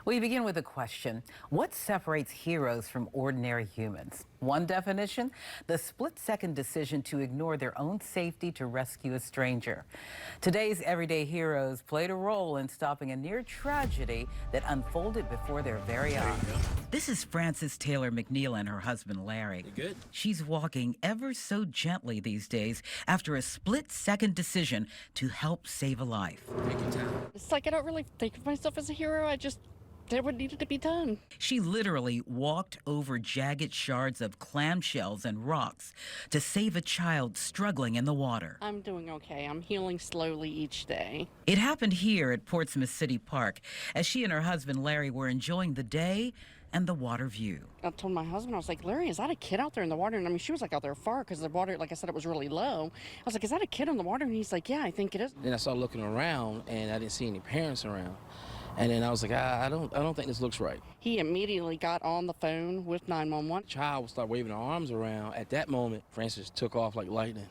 We begin with a question. What separates heroes from ordinary humans? One definition, the split-second decision to ignore their own safety to rescue a stranger. Today's everyday heroes played a role in stopping a near tragedy that unfolded before their very eyes. This is Frances Taylor McNeil and her husband, Larry. You good? She's walking ever so gently these days after a split-second decision to help save a life. Take your time. It's like I don't really think of myself as a hero. I just did what needed to be done. She literally walked over jagged shards of clamshells and rocks to save a child struggling in the water. I'm doing okay. I'm healing slowly each day. It happened here at Portsmouth City Park as she and her husband Larry were enjoying the day and the water view. I told my husband, I was like, Larry, is that a kid out there in the water? And I mean, she was like out there far because the water, like I said, it was really low. I was like, is that a kid in the water? And he's like, yeah, I think it is. Then I started looking around and I didn't see any parents around. And then I was like, I don't think this looks right. He immediately got on the phone with 911. The child would start waving her arms around. At that moment, Frances took off like lightning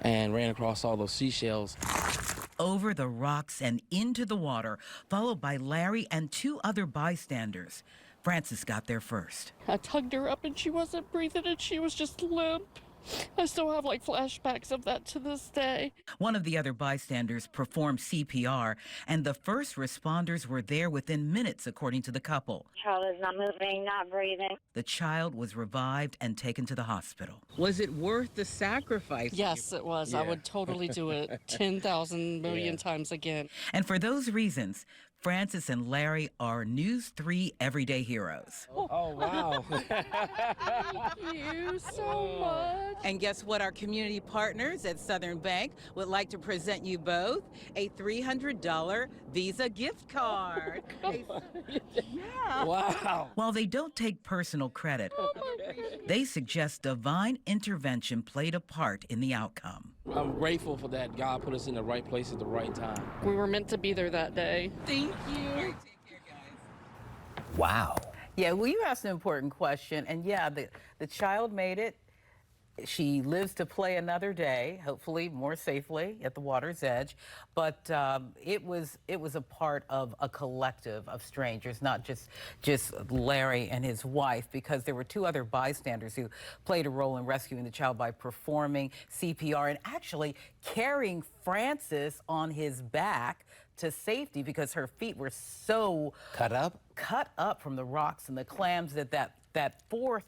and ran across all those seashells. Over the rocks and into the water, followed by Larry and two other bystanders. Frances got there first. I tugged her up and she wasn't breathing and she was just limp. I still have like flashbacks of that to this day. One of the other bystanders performed CPR, and the first responders were there within minutes, according to the couple. Child is not moving, not breathing. The child was revived and taken to the hospital. Was it worth the sacrifice? Yes, it was. Yeah. I would totally do it 10,000 million times again. And for those reasons, Frances and Larry are News 3 everyday heroes. Oh, wow. Thank you so much. And guess what? Our community partners at Southern Bank would like to present you both a $300 Visa gift card. Yeah. Wow. While they don't take personal credit, they suggest divine intervention played a part in the outcome. I'm grateful for that. God put us in the right place at the right time. We were meant to be there that day. Thank you. Wow. Yeah, well, you asked an important question, and yeah, the child made it. She lives to play another day, hopefully more safely at the water's edge. But it was a part of a collective of strangers, not just Larry and his wife, because there were two other bystanders who played a role in rescuing the child by performing CPR and actually carrying Frances on his back to safety because her feet were so cut up from the rocks and the clams that fourth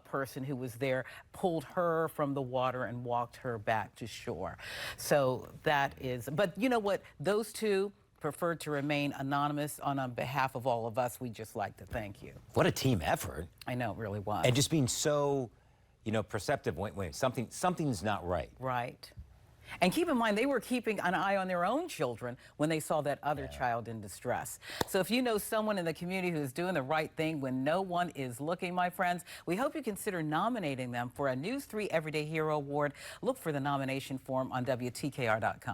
person who was there pulled her from the water and walked her back to shore. So that is, but you know what? Those two preferred to remain anonymous. On behalf of all of us, we'd just like to thank you. What a team effort. I know, it really was. And just being so, perceptive. Wait, something's not right. Right. And keep in mind, they were keeping an eye on their own children when they saw that other child in distress. So if you know someone in the community who's doing the right thing when no one is looking, my friends, we hope you consider nominating them for a News 3 Everyday Hero Award. Look for the nomination form on WTKR.com.